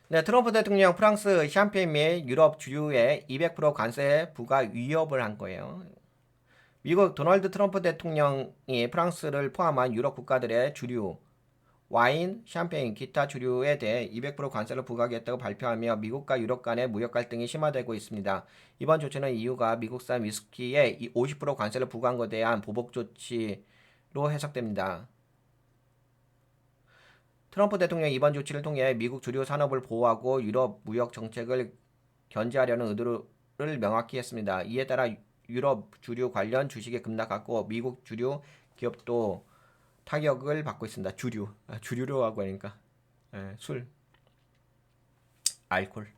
네, 트럼프 대통령 프랑스 샴페인 및 유럽 주류에 200% 관세 부과 위협을 한 거예요. 미국 도널드 트럼프 대통령이 프랑스를 포함한 유럽 국가들의 주류, 와인, 샴페인, 기타 주류에 대해 200% 관세를 부과하겠다고 발표하며 미국과 유럽 간의 무역 갈등이 심화되고 있습니다. 이번 조치는 EU가 미국산 위스키에 50% 관세를 부과한 것에 대한 보복 조치로 해석됩니다. 트럼프 대통령이 이번 조치를 통해 미국 주류 산업을 보호하고 유럽 무역 정책을 견제하려는 의도를 명확히 했습니다. 이에 따라 유럽 주류 관련 주식이 급락하고 미국 주류 기업도 타격을 받고 있습니다. 주류라고 하니까 술, 알콜.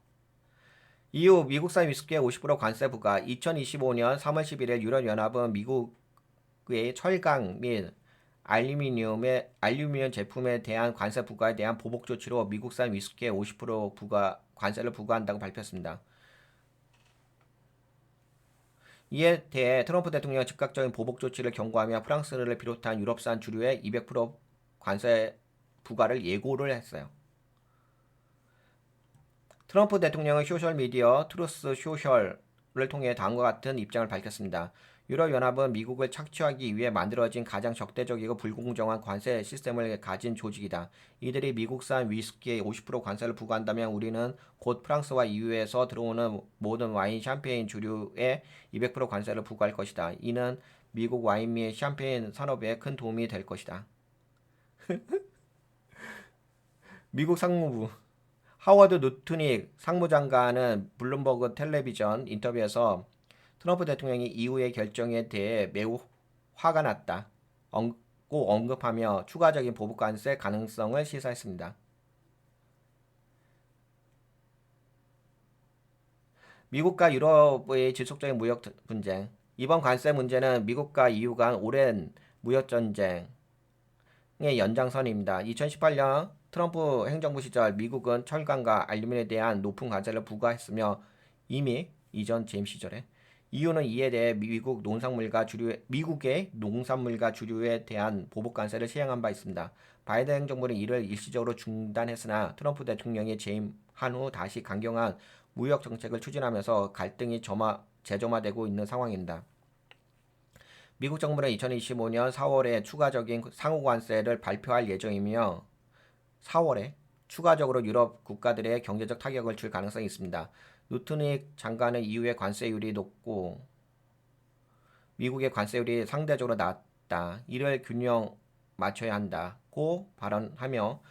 이후 미국산 위스키의 50% 관세 부과. 2025년 3월 11일 유럽연합은 미국의 철강 및 알루미늄 제품에 대한 관세 부과에 대한 보복 조치로 미국산 위스키에 50% 관세를 부과한다고 발표했습니다. 이에 대해 트럼프 대통령은 즉각적인 보복 조치를 경고하며 프랑스를 비롯한 유럽산 주류에 200% 관세 부과를 예고를 했어요. 트럼프 대통령은 소셜미디어 트루스 소셜을 통해 다음과 같은 입장을 밝혔습니다. 유럽연합은 미국을 착취하기 위해 만들어진 가장 적대적이고 불공정한 관세 시스템을 가진 조직이다. 이들이 미국산 위스키에 50% 관세를 부과한다면 우리는 곧 프랑스와 EU에서 들어오는 모든 와인, 샴페인 주류에 200% 관세를 부과할 것이다. 이는 미국 와인 및 샴페인 산업에 큰 도움이 될 것이다. 미국 상무부 하워드 누트닉 상무장관은 블룸버그 텔레비전 인터뷰에서 트럼프 대통령이 이후의 결정에 대해 매우 화가 났다고 언급하며 추가적인 보복 관세 가능성을 시사했습니다. 미국과 유럽의 지속적인 무역 분쟁. 이번 관세 문제는 미국과 EU 간 오랜 무역 전쟁의 연장선입니다. 2018년 트럼프 행정부 시절 미국은 철강과 알루미늄에 대한 높은 관세를 부과했으며 이미 이전 재임 시절에 EU는 이에 대해 미국의 농산물과 주류에 대한 보복 관세를 시행한 바 있습니다. 바이든 행정부는 이를 일시적으로 중단했으나 트럼프 대통령이 재임한 후 다시 강경한 무역 정책을 추진하면서 갈등이 재점화되고 있는 상황입니다. 미국 정부는 2025년 4월에 추가적인 상호 관세를 발표할 예정이며 4월에 추가적으로 유럽 국가들의 경제적 타격을 줄 가능성이 있습니다. 누트닉 장관은 EU의 관세율이 높고 미국의 관세율이 상대적으로 낮다. 이를 균형 맞춰야 한다고 발언하며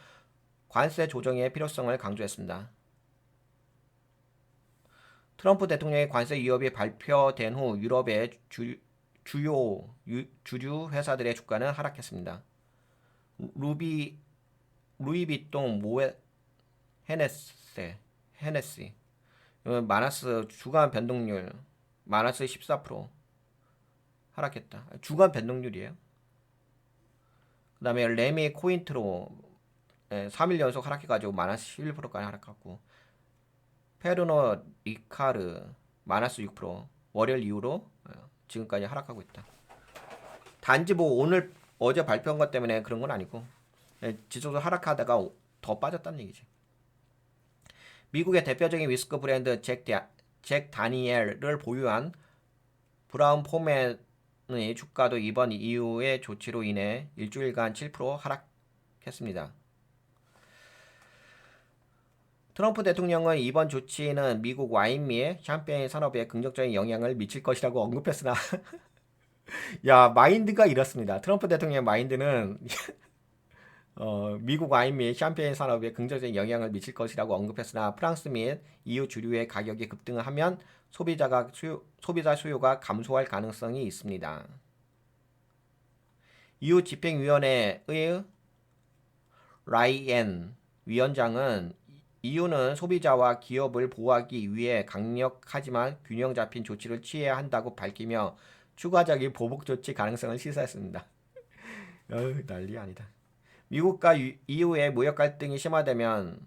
관세 조정의 필요성을 강조했습니다. 트럼프 대통령의 관세 위협이 발표된 후 유럽의 주요 주류 회사들의 주가는 하락했습니다. 루이비통, 모에, 헤네시, 마나스 주간 변동률 마이너스 14% 하락했다. 주간 변동률이에요. 그 다음에 레미 코인트로 3일 연속 하락해가지고 마이너스 11%까지 하락했고 페르노 리카르 마이너스 6% 월요일 이후로 지금까지 하락하고 있다. 단지 뭐 오늘 어제 발표한 것 때문에 그런 건 아니고 지속적으로 하락하다가 더 빠졌다는 얘기지. 미국의 대표적인 위스크 브랜드 잭 다니엘을 보유한 브라운 포맨의 주가도 이번 EU의 조치로 인해 일주일간 7% 하락했습니다. 트럼프 대통령은 이번 조치는 미국 와인 및 샴페인 산업에 긍정적인 영향을 미칠 것이라고 언급했으나 야 마인드가 이렇습니다. 트럼프 대통령의 마인드는 미국 와인 및 샴페인 산업에 긍정적인 영향을 미칠 것이라고 언급했으나 프랑스 및 EU 주류의 가격이 급등하면 소비자 수요가 감소할 가능성이 있습니다. EU 집행위원회의 라이엔 위원장은 EU는 소비자와 기업을 보호하기 위해 강력하지만 균형 잡힌 조치를 취해야 한다고 밝히며 추가적인 보복 조치 가능성을 시사했습니다. 난리 아니다. 미국과 EU의 무역 갈등이 심화되면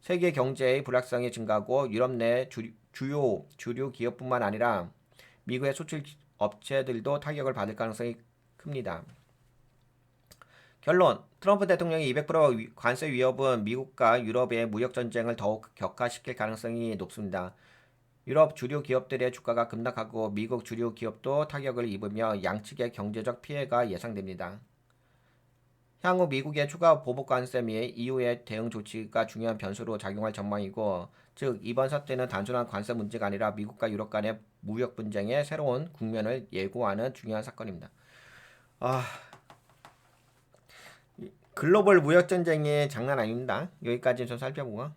세계 경제의 불확성이 증가하고 유럽 내 주요 주류 기업뿐만 아니라 미국의 수출 업체들도 타격을 받을 가능성이 큽니다. 결론. 트럼프 대통령의 200% 관세 위협은 미국과 유럽의 무역 전쟁을 더욱 격화시킬 가능성이 높습니다. 유럽 주류 기업들의 주가가 급락하고 미국 주류 기업도 타격을 입으며 양측의 경제적 피해가 예상됩니다. 향후 미국의 추가 보복 관세 및 EU의 대응 조치가 중요한 변수로 작용할 전망이고, 즉 이번 사태는 단순한 관세 문제가 아니라 미국과 유럽 간의 무역 분쟁의 새로운 국면을 예고하는 중요한 사건입니다. 아, 글로벌 무역 전쟁이 장난 아닙니다. 여기까지 좀 살펴보고